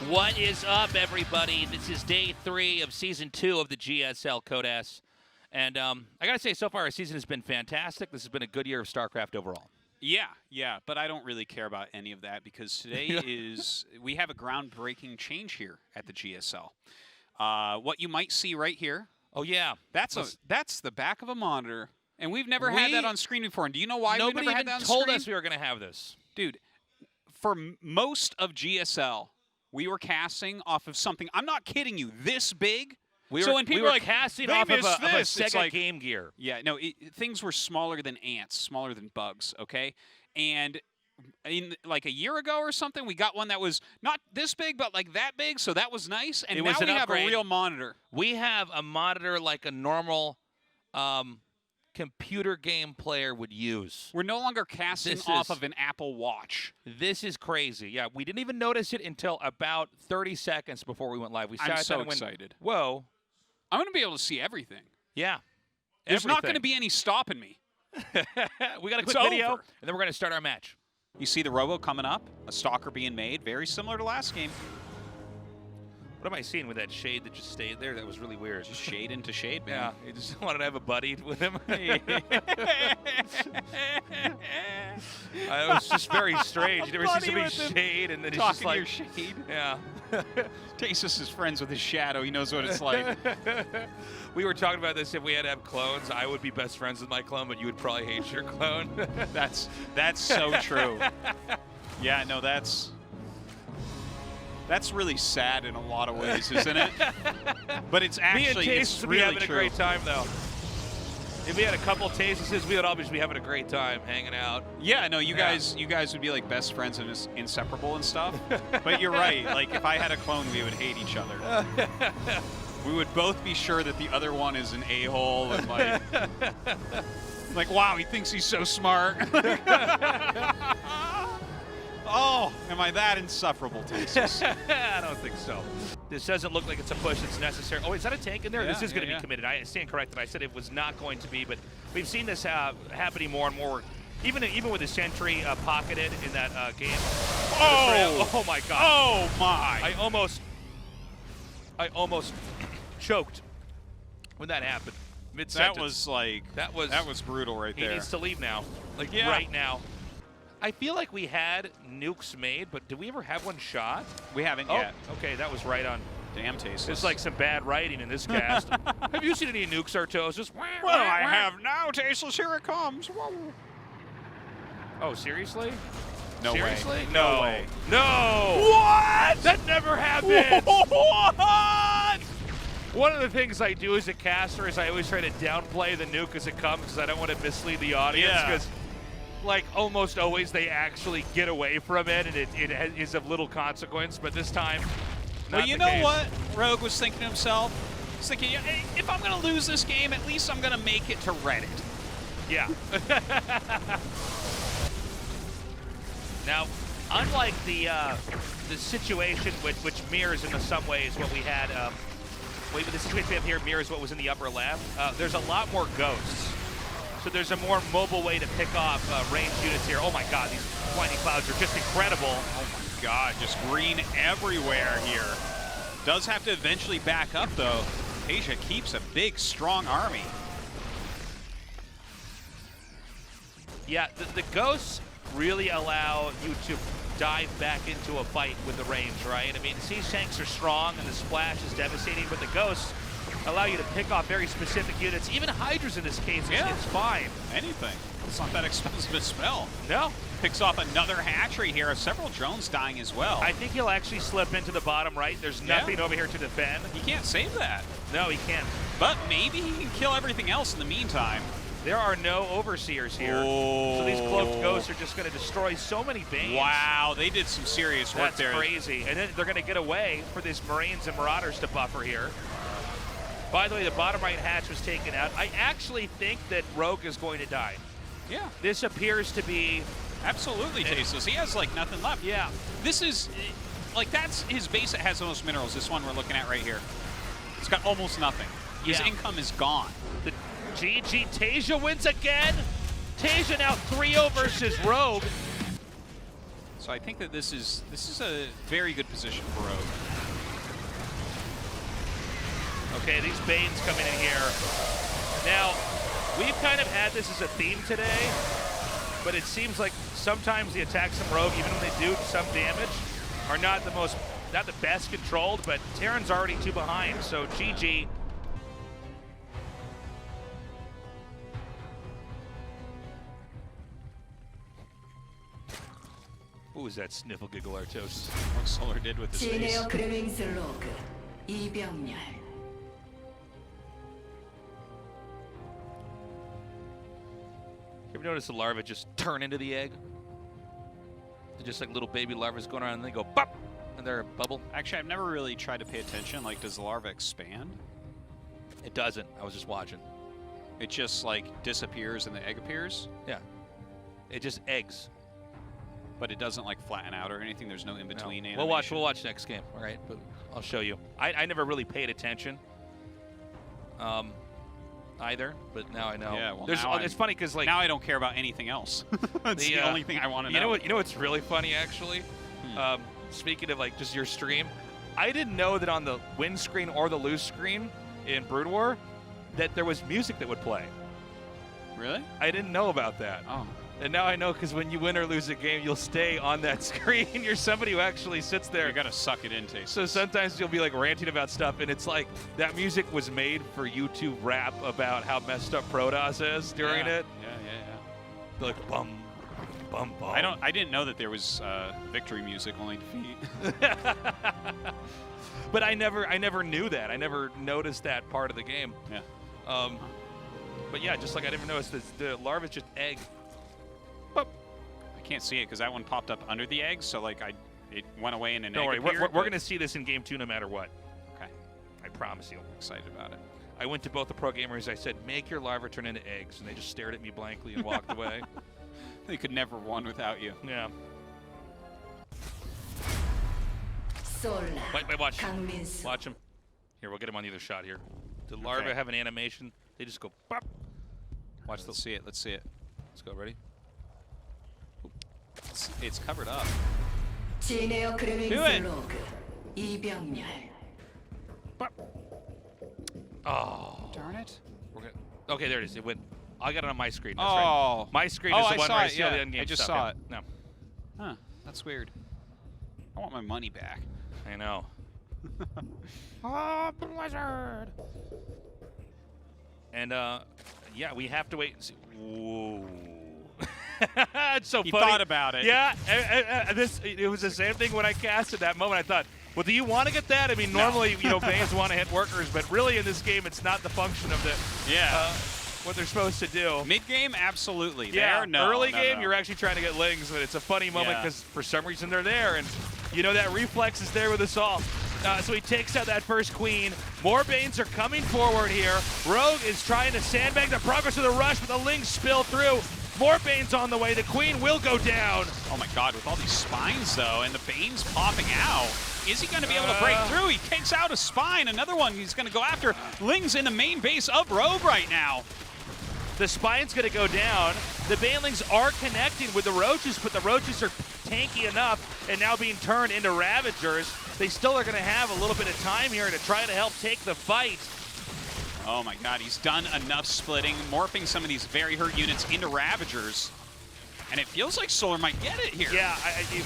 What is up, everybody? This is day 3 of Season 2 of the GSL Code S. And I got to say, so far, our season has been fantastic. This has been a good year of Starcraft overall. Yeah, but I don't really care about any of that because today we have a groundbreaking change here at the GSL. What you might see right here. Oh, yeah. That's the back of a monitor, and we've never had that on screen before. And do you know why we've never had that on screen? Nobody even told us we were going to have this. Dude, for most of GSL, we were casting off of something, I'm not kidding you, this big. So when people were like casting off of a Sega Game Gear. Yeah, no, things were smaller than ants, smaller than bugs, okay? And in like a year ago or something, we got one that was not this big, but like that big, so that was nice. And now we have a real monitor. We have a monitor like a normal computer game player would use. We're no longer casting off of an Apple Watch. This is crazy. Yeah, we didn't even notice it until about 30 seconds before we went live. I'm so excited. Whoa. I'm going to be able to see everything. Yeah. There's not going to be any stopping me. We got a quick video, and then we're going to start our match. You see the robo coming up, a stalker being made, very similar to last game. What am I seeing with that shade that just stayed there? That was really weird. Just shade into shade, man. Yeah, he just wanted to have a buddy with him. It was just very strange. You never see somebody shade, and then he's just like, your shade. Yeah. Tastosis is friends with his shadow. He knows what it's like. We were talking about this. If we had to have clones, I would be best friends with my clone, but you would probably hate your clone. That's so true. Yeah, no, that's really sad in a lot of ways, isn't it? But it's actually, it's really having a great time, though. If we had a couple Tastosis, we would all just be having a great time hanging out. Yeah, no, you guys would be like best friends and inseparable and stuff. But you're right. Like if I had a clone, we would hate each other. We would both be sure that the other one is an a-hole and like, wow, he thinks he's so smart. Oh, am I that insufferable, Tastosis? I don't think so. This doesn't look like it's a push that's necessary. Oh, is that a tank in there? Yeah, this is going to be committed. I stand corrected. I said it was not going to be, but we've seen this happening more and more. Even with the sentry pocketed in that game. Oh my God! Oh my! I almost choked when that happened. Mid-sentence. That was brutal right there. He needs to leave now. Right now. I feel like we had nukes made, but did we ever have one shot? We haven't yet. Okay, that was right on. Damn, Tastosis. It's like some bad writing in this cast. Have you seen any nukes, Starcraft? Well, I have now, Tastosis. Here it comes. Whoa. Oh, seriously? No seriously? way. No way. No. What? That never happened. What? One of the things I do as a caster is I always try to downplay the nuke as it comes because I don't want to mislead the audience. Because, like, almost always they actually get away from it, and it is of little consequence. But this time, well, you know what Rogue was thinking to himself? He's thinking, hey, if I'm going to lose this game, at least I'm going to make it to Reddit. Yeah. Now, unlike the situation which mirrors in some ways what we had, the situation we have here mirrors what was in the upper left. There's a lot more ghosts. So there's a more mobile way to pick off ranged units here. Oh my God, these blinding clouds are just incredible. Oh my God, just green everywhere here. Does have to eventually back up though. Asia keeps a big, strong army. Yeah, the ghosts really allow you to dive back into a fight with the range, right? I mean, the siege tanks are strong and the splash is devastating, but the ghosts allow you to pick off very specific units. Even Hydras in this case, it's fine. Anything. It's not that expensive a spell. No. Picks off another hatchery here. Several drones dying as well. I think he'll actually slip into the bottom right. There's nothing over here to defend. He can't save that. No, he can't. But maybe he can kill everything else in the meantime. There are no overseers here. Oh. So these cloaked ghosts are just going to destroy so many banes. Wow, they did some serious work there. That's crazy. And then they're going to get away for these Marines and Marauders to buffer here. By the way, the bottom right hatch was taken out. I actually think that Rogue is going to die. Yeah. This appears to be... Absolutely, Tastosis. He has, like, nothing left. Yeah. This is... Like, that's his base that has the most minerals. This one we're looking at right here. It's got almost nothing. His income is gone. The GG Tasia wins again. Tasia now 3-0 versus Rogue. So I think that this is a very good position for Rogue. Okay, these Banes coming in here. Now, we've kind of had this as a theme today, but it seems like sometimes the attacks from Rogue, even when they do some damage, are not the best controlled, but Terran's already 2 behind, so GG. What was that sniffle giggle Artos? What Solar did with his face. You ever notice the larvae just turn into the egg? They're just like little baby larvae going around and they go pop, and they're a bubble. Actually, I've never really tried to pay attention. Like, does the larva expand? It doesn't. I was just watching. It just like disappears and the egg appears? Yeah. It just eggs. But it doesn't like flatten out or anything. There's no in between. No. We'll watch next game. All right, but I'll show you. I never really paid attention. Either, but now I know. Yeah, well, it's funny because like now I don't care about anything else. That's the only thing I want to know. You know what's really funny actually? Speaking of like just your stream, I didn't know that on the win screen or the lose screen in Brood War that there was music that would play. Really? I didn't know about that. Oh. And now I know because when you win or lose a game, you'll stay on that screen. You're somebody who actually sits there. You gotta suck it in, Tastosis. So sometimes you'll be like ranting about stuff, and it's like that music was made for you to rap about how messed up Protoss is during it. Yeah. Like bum, bum, bum. I didn't know that there was victory music, only defeat. But I never knew that. I never noticed that part of the game. Yeah. But yeah, just like I never noticed this, the larva's just egg. I can't see it because that one popped up under the egg, so like it went away in an egg. Don't worry, appeared, we're gonna see this in game 2 no matter what. Okay. I promise you. I'm excited about it. I went to both the pro gamers. I said, make your larva turn into eggs, and they just stared at me blankly and walked away. They could never have won without you. Yeah. Wait, watch. Watch him. Here, we'll get him on the other shot here. The larvae have an animation. They just go pop. Watch. Let's see it. Let's see it. Let's go. Ready? It's covered up. Do it. Oh. Darn it. Okay, there it is. It went. I got it on my screen. That's Oh. right. My screen is the one where I see all the endgame I just stuff. saw it. No. Huh. That's weird. I want my money back. I know. Oh, Blizzard. And, yeah, we have to wait and see. Whoa. It's so funny. He thought about it. Yeah, it was the same thing when I casted that moment. I thought, well, do you want to get that? I mean, normally, you know, Banes want to hit workers, but really in this game, it's not the function of what they're supposed to do. Mid-game, absolutely. Yeah, there, no, early no, game, no. you're actually trying to get lings, but it's a funny moment because for some reason they're there, and you know that reflex is there with us all. So he takes out that first queen. More Banes are coming forward here. Rogue is trying to sandbag the progress of the rush, but the lings spill through. More Banes on the way. The queen will go down. Oh my god, with all these spines though, and the Banes popping out. Is he going to be able to break through? He takes out a spine. Another one he's going to go after. Ling's in the main base of Rogue right now. The spine's going to go down. The Banelings are connecting with the Roaches, but the Roaches are tanky enough and now being turned into Ravagers. They still are going to have a little bit of time here to try to help take the fight. Oh my god, he's done enough splitting, morphing some of these very hurt units into Ravagers. And it feels like Solar might get it here. Yeah,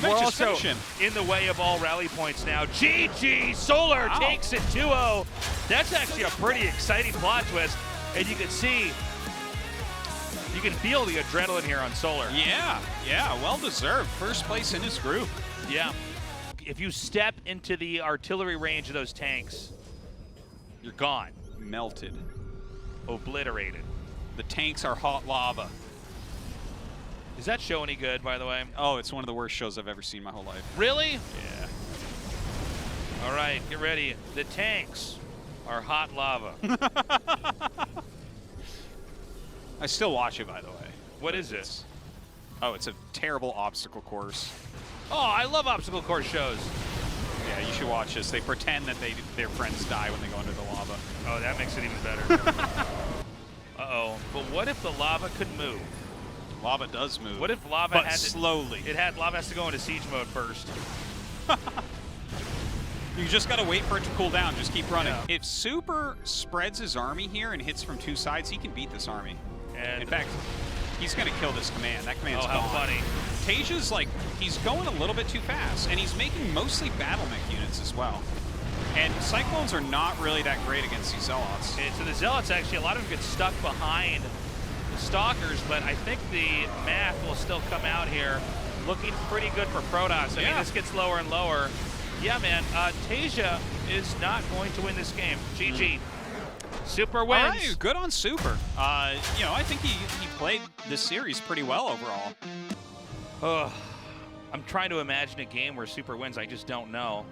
we're also in the way of all rally points now. GG! Solar takes it 2-0. That's actually a pretty exciting plot twist. And you can see, you can feel the adrenaline here on Solar. Yeah, well deserved. First place in his group. Yeah. If you step into the artillery range of those tanks, you're gone. Melted. Obliterated. The tanks are hot lava. Is that show any good, by the way? Oh, it's one of the worst shows I've ever seen my whole life. Really? Yeah. All right, get ready. The tanks are hot lava. I still watch it, by the way. What is this? Oh, it's a terrible obstacle course. Oh, I love obstacle course shows. Yeah, you should watch this. They pretend that their friends die when they go under the lava. Oh, that makes it even better. Uh-oh. But what if the lava could move? Lava does move. What if lava but had to, slowly? Lava has to go into siege mode first. You just gotta wait for it to cool down. Just keep running. Yeah. If Super spreads his army here and hits from 2 sides, he can beat this army. And in fact, he's gonna kill this command. That command's how gone. funny. Tasia's like, he's going a little bit too fast, and he's making mostly battle mech units as well. And Cyclones are not really that great against these Zealots. And so the Zealots, actually, a lot of them get stuck behind the Stalkers, but I think the math will still come out here looking pretty good for Protoss. I mean, this gets lower and lower. Yeah, man, Tasia is not going to win this game. GG. Super wins. All right, good on Super. You know, I think he played this series pretty well overall. Ugh. I'm trying to imagine a game where Super wins. I just don't know.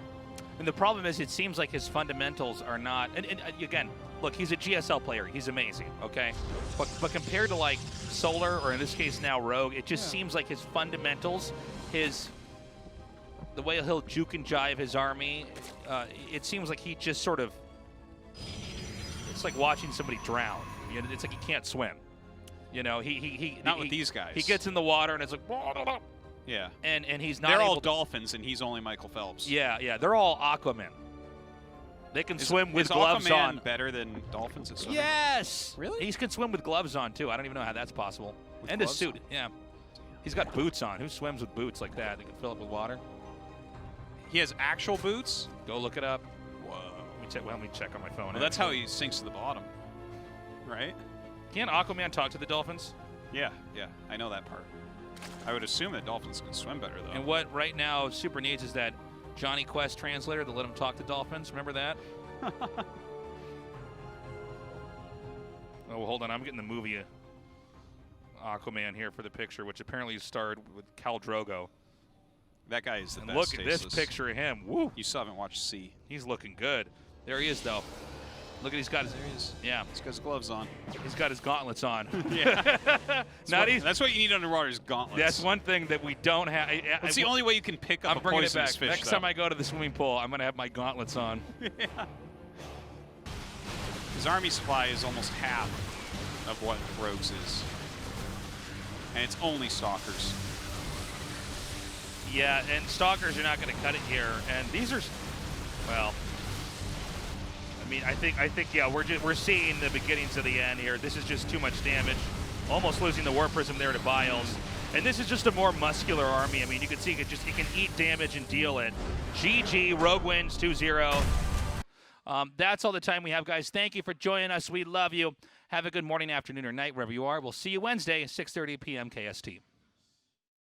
And the problem is, it seems like his fundamentals are not. And again, look, he's a GSL player. He's amazing, okay? But compared to like Solar, or in this case now Rogue, it just seems like his fundamentals, the way he'll juke and jive his army, it seems like he just sort of. It's like watching somebody drown. You know, it's like he can't swim. You know, not with these guys. He gets in the water and it's like. Yeah. And he's not. They're able all dolphins, and he's only Michael Phelps. Yeah. They're all Aquaman. They can swim with gloves Aquaman on. Better than dolphins at swimming? Yes. Really? He can swim with gloves on too. I don't even know how that's possible. With and gloves a suit. on? Yeah. He's got boots on. Who swims with boots like that? They can fill up with water. He has actual boots? Go look it up. Whoa. Let me check on my phone. Well, that's how he sinks to the bottom, right? Can't Aquaman talk to the dolphins? Yeah, I know that part. I would assume that dolphins can swim better, though. And what right now Super needs is that Johnny Quest translator to let him talk to dolphins. Remember that? Oh, well, hold on. I'm getting the movie Aquaman here for the picture, which apparently starred with Khal Drogo. That guy is the best. Look at this picture of him. Woo! You still haven't watched C. He's looking good. There he is, though. Look at he's got his. There he is. Yeah. He's got his gloves on. He's got his gauntlets on. Yeah. That's what you need underwater is gauntlets. That's one thing that we don't have. It's the only way you can pick up a poisonous fish. Next time I go to the swimming pool, I'm going to have my gauntlets on. Yeah. His army supply is almost half of what Rogue's is. And it's only Stalkers. Yeah, and Stalkers are not going to cut it here. And these are, well, I mean, I think, yeah, we're seeing the beginnings of the end here. This is just too much damage. Almost losing the War Prism there to Biles. And this is just a more muscular army. I mean, you can see it can eat damage and deal it. GG, Rogue wins 2-0. That's all the time we have, guys. Thank you for joining us. We love you. Have a good morning, afternoon, or night, wherever you are. We'll see you Wednesday, 6:30 p.m. KST.